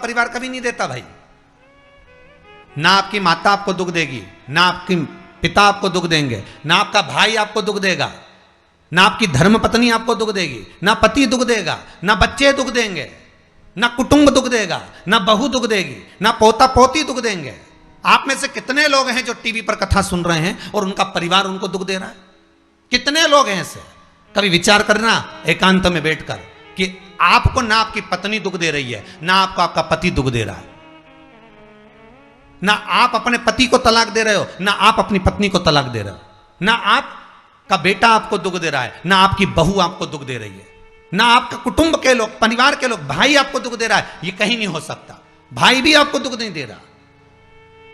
परिवार कभी नहीं देता भाई। ना आपकी माता आपको दुख देगी, ना आपकी पिता आपको दुख देंगे, ना आपका भाई आपको दुख देगा, ना आपकी धर्म पत्नी आपको दुख देगी, ना पति दुख देगा, ना बच्चे दुख देंगे, ना कुटुंब दुख देगा, ना बहू दुख देगी, ना पोता पोती दुख देंगे। आप में से कितने लोग हैं जो टीवी पर कथा सुन रहे हैं और उनका परिवार उनको दुख दे रहा है? कितने लोग हैं ऐसे? कभी विचार करना एकांत में बैठकर कि आपको ना आपकी पत्नी दुख दे रही है, ना आपको आपका पति दुख दे रहा है, ना आप अपने पति को तलाक दे रहे हो, ना आप अपनी पत्नी को तलाक दे रहे हो, ना आपका बेटा आपको दुख दे रहा है, ना आपकी बहू आपको दुख दे रही है, ना आपका कुटुंब के लोग, परिवार के लोग, भाई आपको दुख दे रहा है। ये कहीं नहीं हो सकता। भाई भी आपको दुख नहीं दे रहा,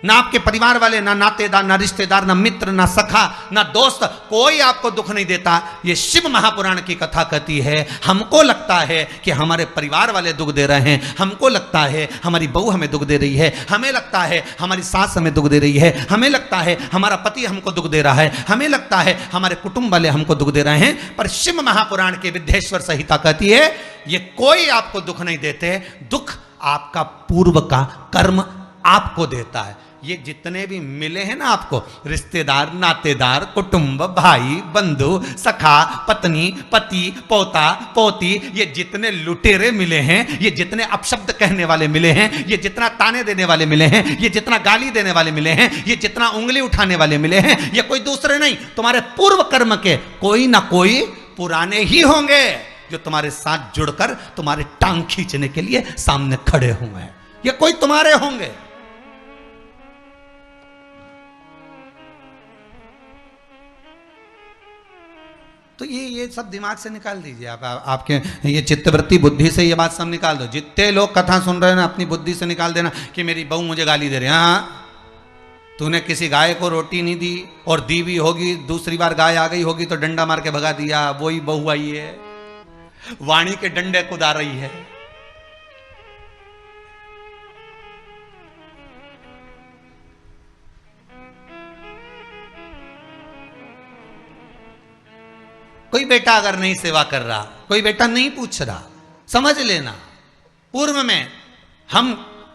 ना आपके परिवार वाले, ना नातेदार, ना रिश्तेदार, ना मित्र, ना सखा, ना दोस्त, कोई आपको दुख नहीं देता। ये शिव महापुराण की कथा कहती है हमको लगता है कि हमारे परिवार वाले दुख दे रहे हैं, हमको लगता है हमारी बहू हमें दुख दे रही है, हमें लगता है हमारी सास हमें दुख दे रही है, हमें लगता है हमारा पति हमको दुख दे रहा है, हमें लगता है हमारे कुटुंब वाले हमको दुख दे रहे हैं। पर शिव महापुराण के विद्येश्वर संहिता कहती है ये कोई आपको दुख नहीं देते, दुख आपका पूर्व का कर्म आपको देता है। ये जितने भी मिले हैं ना आपको, रिश्तेदार, नातेदार, कुटुंब, भाई, बंधु, सखा, पत्नी, पति, पोता, पोती, ये जितने लुटेरे मिले हैं, ये जितने अपशब्द कहने वाले मिले हैं, ये जितना ताने देने वाले मिले हैं, ये जितना गाली देने वाले मिले हैं, ये जितना उंगली उठाने वाले मिले हैं, ये कोई दूसरे नहीं, तुम्हारे पूर्व कर्म के कोई ना कोई पुराने ही होंगे जो तुम्हारे साथ जुड़कर तुम्हारे टांग खींचने के लिए सामने खड़े हुए हैं। ये कोई तुम्हारे होंगे। तो ये सब दिमाग से निकाल दीजिए आप आपके ये चित्तवृत्ति बुद्धि से ये बात सब निकाल दो। जितने लोग कथा सुन रहे हैं ना, अपनी बुद्धि से निकाल देना कि मेरी बहू मुझे गाली दे रही है। हाँ, तूने किसी गाय को रोटी नहीं दी और दी भी होगी, दूसरी बार गाय आ गई होगी तो डंडा मार के भगा दिया, वही बहू आई है, वाणी के डंडे कुदा रही है। कोई बेटा अगर नहीं सेवा कर रहा, कोई बेटा नहीं पूछ रहा, समझ लेना पूर्व में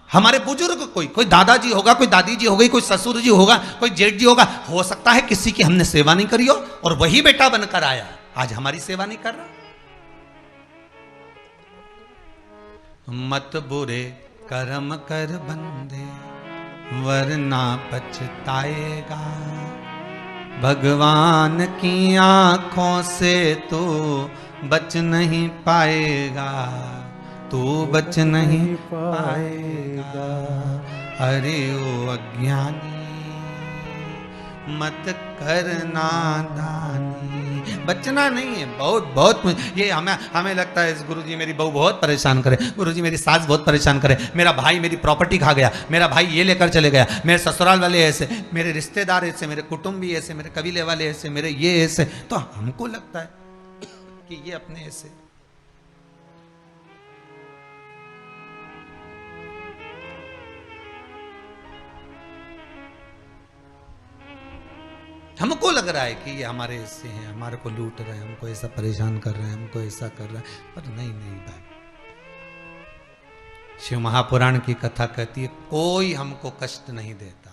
हमारे बुजुर्ग कोई दादाजी होगा, कोई दादी जी हो गई, कोई ससुर जी होगा, कोई जेठ जी होगा, हो सकता है किसी की हमने सेवा नहीं करी हो और वही बेटा बनकर आया, आज हमारी सेवा नहीं कर रहा। मत बुरे कर्म कर बंदे वरना पछताएगा, भगवान की आंखों से तू बच नहीं पाएगा, तू बच नहीं पाएगा। अरे ओ अज्ञानी मत करना दानी। बचना नहीं है, बहुत ये हमें लगता है गुरुजी मेरी बहू बहुत परेशान करे, गुरुजी मेरी सास बहुत परेशान करे, मेरा भाई मेरी प्रॉपर्टी खा गया, मेरा भाई ये लेकर चले गया, मेरे ससुराल वाले ऐसे, मेरे रिश्तेदार ऐसे, मेरे कुटुंबी ऐसे, मेरे कबीले वाले ऐसे, मेरे ये ऐसे। तो हमको लगता है कि ये अपने ऐसे। हमको लग रहा है कि ये हमारे ऐसे हैं, हमारे को लूट रहे हैं, हमको ऐसा परेशान कर रहे हैं, हमको ऐसा कर रहे हैं, पर नहीं भाई। शिव महापुराण की कथा कहती है कोई हमको कष्ट नहीं देता।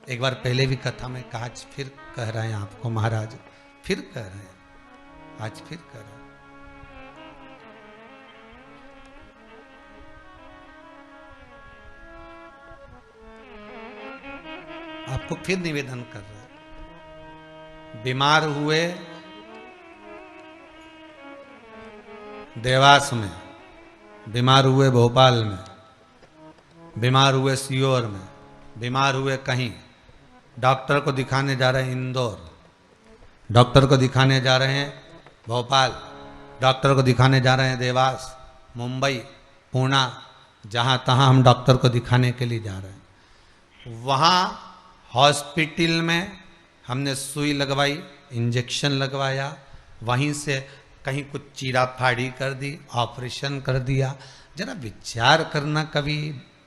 एक बार पहले भी कथा में कहा, आज फिर कह रहे हैं आपको महाराज, फिर कह रहे हैं, आज फिर कह रहे हैं। आपको फिर निवेदन कर रहे हैं, बीमार हुए देवास में, बीमार हुए भोपाल में, बीमार हुए सीहोर में, बीमार हुए कहीं, डॉक्टर को दिखाने जा रहे हैं इंदौर, डॉक्टर को दिखाने जा रहे हैं भोपाल, डॉक्टर को दिखाने जा रहे हैं देवास, मुंबई, पुणे, जहाँ तहाँ हम डॉक्टर को दिखाने के लिए जा रहे हैं। वहाँ हॉस्पिटल में हमने सुई लगवाई, इंजेक्शन लगवाया, वहीं से कहीं कुछ चीरा फाड़ी कर दी, ऑपरेशन कर दिया। जरा विचार करना कभी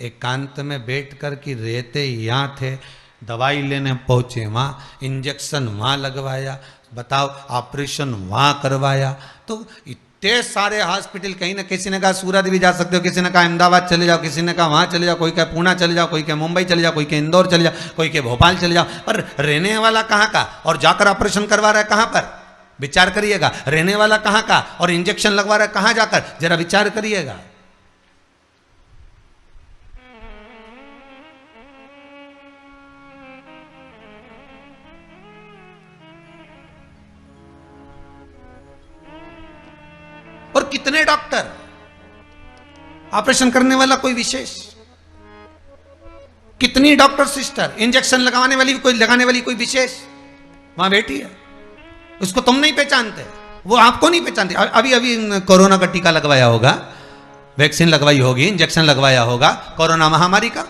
एकांत में बैठ कर कि रहते यहाँ थे, दवाई लेने पहुँचे वहाँ, इंजेक्शन वहाँ लगवाया, बताओ ऑपरेशन वहाँ करवाया। तो ढेर सारे हॉस्पिटल, कहीं ना किसी ने कहा सूरत भी जा सकते हो, किसी ने कहा अहमदाबाद चले जाओ, किसी ने कहा वहां चले जाओ, कोई कहे पूना चले जाओ, कोई कहे मुंबई चले जाओ, कोई कहे इंदौर चले जाओ, कोई कहे भोपाल चले जाओ। पर रहने वाला कहाँ का और जाकर ऑपरेशन करवा रहा है कहाँ पर? विचार करिएगा। रहने वाला कहाँ का और इंजेक्शन लगवा रहा है कहाँ जाकर? जरा विचार करिएगा। और कितने डॉक्टर, ऑपरेशन करने वाला कोई विशेष, कितनी डॉक्टर सिस्टर, इंजेक्शन लगाने वाली कोई, लगाने वाली कोई विशेष वहां बैठी है, उसको तुम नहीं पहचानते, वो आपको नहीं पहचानते। अभी अभी कोरोना का टीका लगवाया होगा, वैक्सीन लगवाई होगी, इंजेक्शन लगवाया होगा, कोरोना महामारी का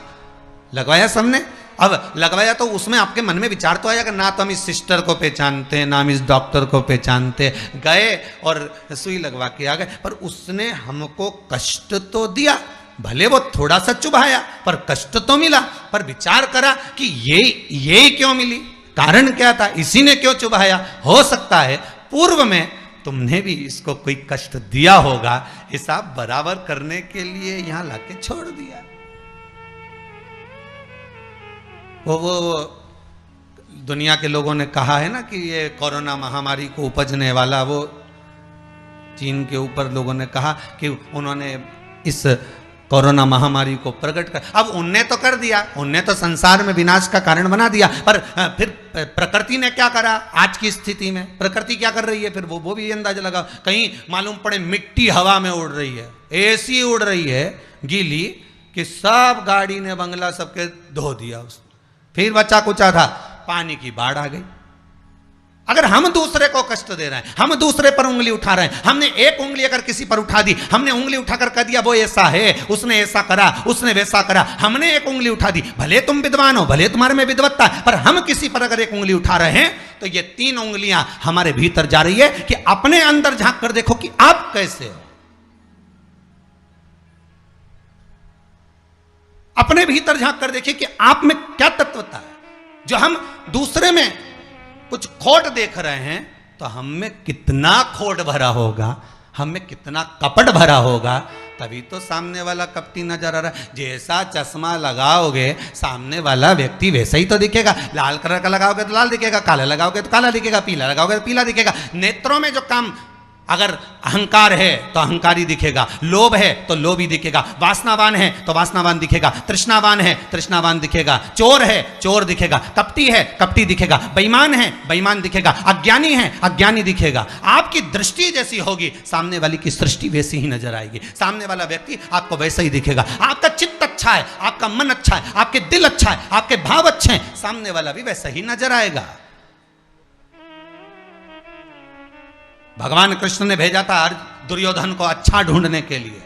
लगवाया सबने। अब लगवाया तो उसमें आपके मन में विचार तो आया कि ना तो हम इस सिस्टर को पहचानते हैं, ना हम इस डॉक्टर को पहचानते, गए और सुई लगवा के आ गए। पर उसने हमको कष्ट तो दिया, भले वो थोड़ा सा चुभाया पर कष्ट तो मिला। पर विचार करा कि ये क्यों मिली, कारण क्या था, इसी ने क्यों चुभाया। हो सकता है पूर्व में तुमने भी इसको कोई कष्ट दिया होगा, हिसाब बराबर करने के लिए यहां लाके छोड़ दिया। वो दुनिया के लोगों ने कहा है ना कि ये कोरोना महामारी को उपजने वाला, वो चीन के ऊपर लोगों ने कहा कि उन्होंने इस कोरोना महामारी को प्रकट कर, अब उनने तो कर दिया, उनने तो संसार में विनाश का कारण बना दिया। पर फिर प्रकृति ने क्या करा आज की स्थिति में, प्रकृति क्या कर रही है फिर वो भी अंदाजा लगा। कहीं मालूम पड़े मिट्टी हवा में उड़ रही है, ऐसी उड़ रही है गीली कि सब गाड़ी ने बंगला सबके धो दिया उसने। फिर बचा कुचा था, पानी की बाढ़ आ गई। अगर हम दूसरे को कष्ट दे रहे हैं, हम दूसरे पर उंगली उठा रहे हैं, हमने एक उंगली अगर किसी पर उठा दी, हमने उंगली उठाकर कह दिया वो ऐसा है, उसने ऐसा करा, उसने वैसा करा, हमने एक उंगली उठा दी, भले तुम विद्वान हो, भले तुम्हारे में विद्वत्ता है, पर हम किसी पर अगर एक उंगली उठा रहे हैं तो ये 3 उंगलियां हमारे भीतर जा रही है कि अपने अंदर झांक कर देखो कि आप कैसे हो। अपने भीतर झांक कर देखिए कि आप में क्या तत्वता है। जो हम दूसरे में कुछ खोट देख रहे हैं तो हम में कितना खोट भरा होगा, हम में कितना कपट भरा होगा, तभी तो सामने वाला कपटी नजर आ रहा है। जैसा चश्मा लगाओगे सामने वाला व्यक्ति वैसा ही तो दिखेगा। लाल कलर का लगाओगे तो लाल दिखेगा, काला लगाओगे तो काला दिखेगा, पीला लगाओगे तो पीला दिखेगा। नेत्रों में जो काम, अगर अहंकार है तो अहंकारी दिखेगा, लोभ है तो लोभी दिखेगा, वासनावान है तो वासनावान दिखेगा, तृष्णावान है तृष्णावान दिखेगा, चोर है चोर दिखेगा, कपटी है कपटी दिखेगा, बेईमान है बेईमान दिखेगा, अज्ञानी है अज्ञानी दिखेगा। आपकी दृष्टि जैसी होगी सामने वाली की सृष्टि वैसी ही नजर आएगी, सामने वाला व्यक्ति आपको वैसा ही दिखेगा। आपका चित्त अच्छा है, आपका मन अच्छा है, आपके दिल अच्छा है, आपके भाव अच्छे हैं, सामने वाला भी वैसा ही नजर आएगा। भगवान कृष्ण ने भेजा था दुर्योधन को अच्छा ढूंढने के लिए,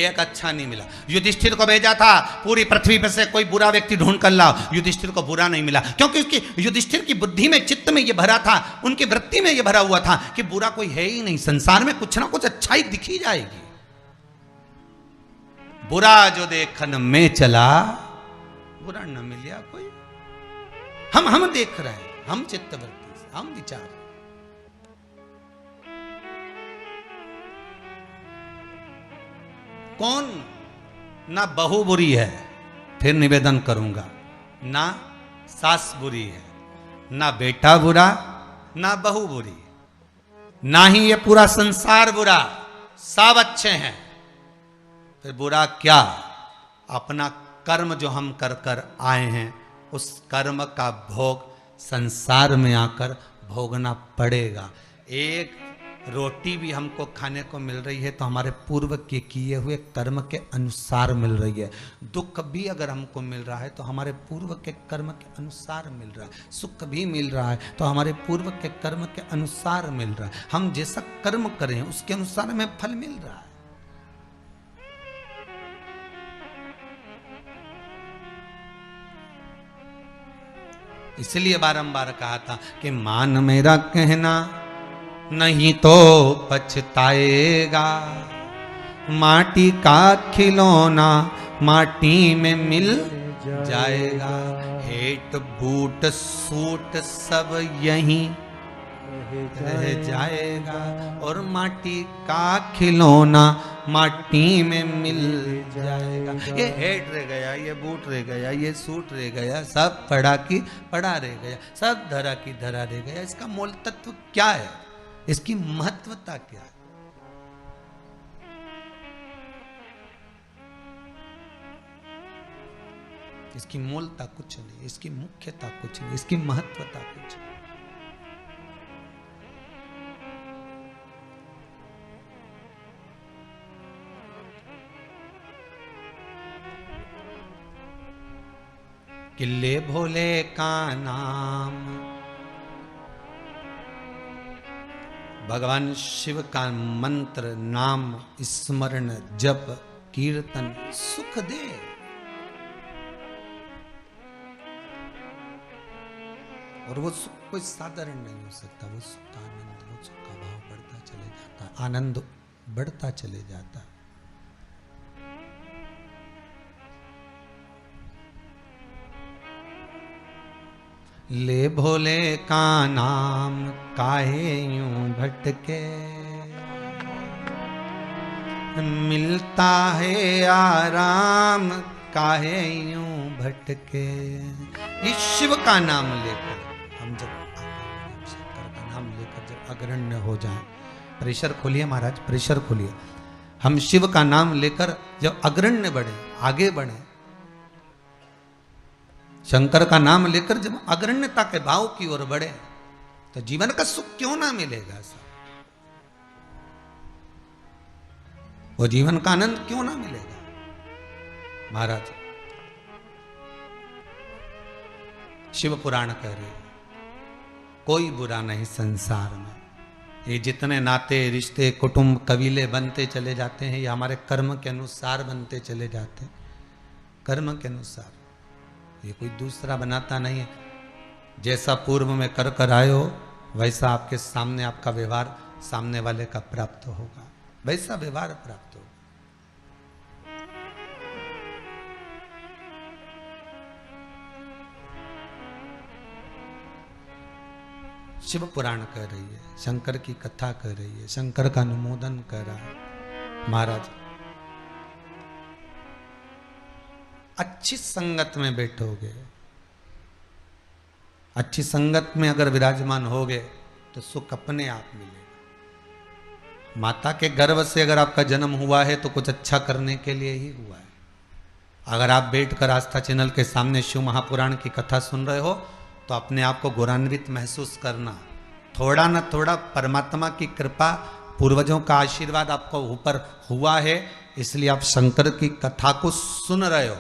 एक अच्छा नहीं मिला। युधिष्ठिर को भेजा था पूरी पृथ्वी पर से कोई बुरा व्यक्ति ढूंढ कर लाओ, युधिष्ठिर को बुरा नहीं मिला, क्योंकि उसकी युधिष्ठिर की बुद्धि में, चित्त में ये भरा था, उनकी वृत्ति में ये भरा हुआ था कि बुरा कोई है ही नहीं, संसार में कुछ ना कुछ अच्छाई दिखी जाएगी। बुरा जो देखन में चला बुरा न मिलिया कोई। हम देख रहे हैं, हम चित्तवृत्ति से, हम विचार। कौन ना बहू बुरी है, फिर निवेदन करूंगा, ना सास बुरी है, ना बेटा बुरा, ना बहू बुरी, ना ही ये पूरा संसार बुरा, सब अच्छे हैं। फिर बुरा क्या? अपना कर्म जो हम कर कर आए हैं, उस कर्म का भोग संसार में आकर भोगना पड़ेगा। एक रोटी भी हमको खाने को मिल रही है तो हमारे पूर्व के किए हुए कर्म के अनुसार मिल रही है। दुख भी अगर हमको मिल रहा है तो हमारे पूर्व के कर्म के अनुसार मिल रहा है। सुख भी मिल रहा है तो हमारे पूर्व के कर्म के अनुसार मिल रहा है। हम जैसा कर्म करें उसके अनुसार हमें फल मिल रहा है। इसलिए बारंबार कहा था कि मान मेरा कहना नहीं तो पछताएगा, माटी का खिलौना माटी में मिल जाएगा। हेट बूट सूट सब यहीं रह जाएगा, और माटी का खिलौना माटी में मिल जाएगा। ये हेड रह गया, ये बूट रह गया, ये सूट रह गया, सब पड़ा की पड़ा रह गया, सब धरा की धरा रह गया। इसका मूल तत्व क्या है? इसकी महत्वता क्या है? इसकी मूलता कुछ नहीं, इसकी मुख्यता कुछ नहीं, इसकी महत्वता कुछ नहीं। किले भोले का नाम, भगवान शिव का मंत्र, नाम स्मरण जप कीर्तन सुख दे। और वो सुख कोई साधारण नहीं हो सकता। वो सुख का आनंद, वो सुख का भाव बढ़ता चले जाता, आनंद बढ़ता चले जाता। ले भोले का नाम काहे यूं भटके, मिलता है आराम काहे यूं भटके। इस शिव का नाम लेकर हम जब शंकर का नाम लेकर जब अग्रण्य हो जाएं, प्रेशर खोलिए महाराज, प्रेशर खोलिए। हम शिव का नाम लेकर जब अग्रण्य बढ़े, आगे बढ़े, शंकर का नाम लेकर जब अग्रण्यता के भाव की ओर बढ़े, तो जीवन का सुख क्यों ना मिलेगा सर? वो जीवन का आनंद क्यों ना मिलेगा? महाराज शिव पुराण कह रहे हैं, कोई बुरा नहीं संसार में। ये जितने नाते रिश्ते कुटुंब कबीले बनते चले जाते हैं, ये हमारे कर्म के अनुसार बनते चले जाते हैं। कर्म के अनुसार, ये कोई दूसरा बनाता नहीं है। जैसा पूर्व में कर कर आए हो, वैसा आपके सामने आपका व्यवहार सामने वाले का प्राप्त होगा, वैसा व्यवहार प्राप्त होगा। शिव पुराण कह रही है, शंकर की कथा कह रही है, शंकर का अनुमोदन कर रहा है। महाराज अच्छी संगत में बैठोगे, अच्छी संगत में अगर विराजमान होगे तो सुख अपने आप मिलेगा। माता के गर्भ से अगर आपका जन्म हुआ है तो कुछ अच्छा करने के लिए ही हुआ है। अगर आप बैठकर आस्था चैनल के सामने शिव महापुराण की कथा सुन रहे हो तो अपने आप को गौरवान्वित महसूस करना। थोड़ा न थोड़ा परमात्मा की कृपा, पूर्वजों का आशीर्वाद आपको ऊपर हुआ है, इसलिए आप शंकर की कथा को सुन रहे हो,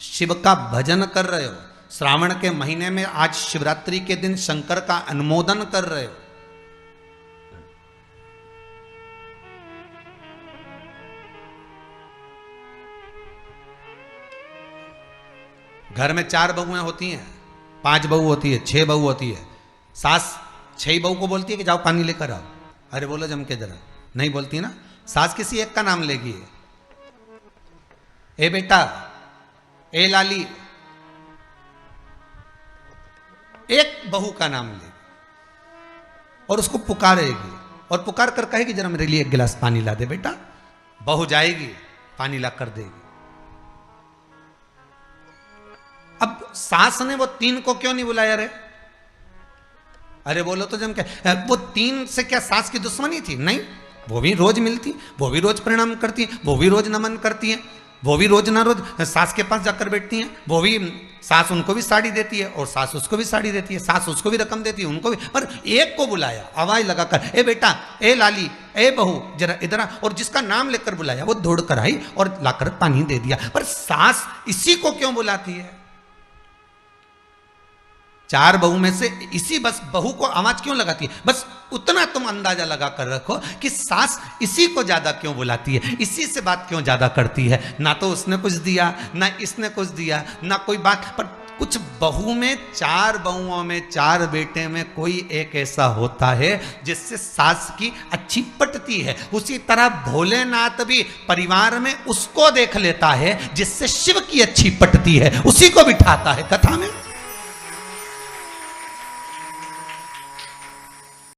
शिव का भजन कर रहे हो। श्रावण के महीने में आज शिवरात्रि के दिन शंकर का अनुमोदन कर रहे हो। घर में 4 बहुएं होती हैं, 5 बहू होती है, 6 बहू होती है। सास 6 बहू को बोलती है कि जाओ पानी लेकर आओ, अरे बोलो जम के जरा, नहीं बोलती ना। सास किसी एक का नाम लेगी, ए बेटा, ए लाली, एक बहू का नाम लेगी और उसको पुकारेगी और पुकार कर कहेगी जरा मेरे लिए 1 गिलास पानी ला दे बेटा। बहू जाएगी, पानी ला कर देगी। अब सास ने वो 3 को क्यों नहीं बुलाया रे? अरे बोलो तो जम क्या, वो 3 से क्या सास की दुश्मनी थी? नहीं, वो भी रोज मिलती, वो भी रोज प्रणाम करती है, वो भी रोज नमन करती है, वो भी रोज ना रोज सास के पास जाकर बैठती हैं। वो भी, सास उनको भी साड़ी देती है और सास उसको भी साड़ी देती है, सास उसको भी रकम देती है, उनको भी। पर एक को बुलाया आवाज लगाकर, ए बेटा, ए लाली, ए बहू, जरा इधर आ। और जिसका नाम लेकर बुलाया वो दौड़ कर आई और लाकर पानी दे दिया। पर सास इसी को क्यों बुलाती है? 4 बहू में से इसी बस बहू को आवाज क्यों लगाती है? बस उतना तुम अंदाजा लगा कर रखो कि सास इसी को ज्यादा क्यों बुलाती है, इसी से बात क्यों ज्यादा करती है। ना तो उसने कुछ दिया, ना इसने कुछ दिया, ना कोई बात। पर कुछ बहू में, 4 बहुओं में, 4 बेटे में कोई एक ऐसा होता है जिससे सास की अच्छी पटती है। उसी तरह भोलेनाथ भी परिवार में उसको देख लेता है जिससे शिव की अच्छी पटती है, उसी को बिठाता है कथा में।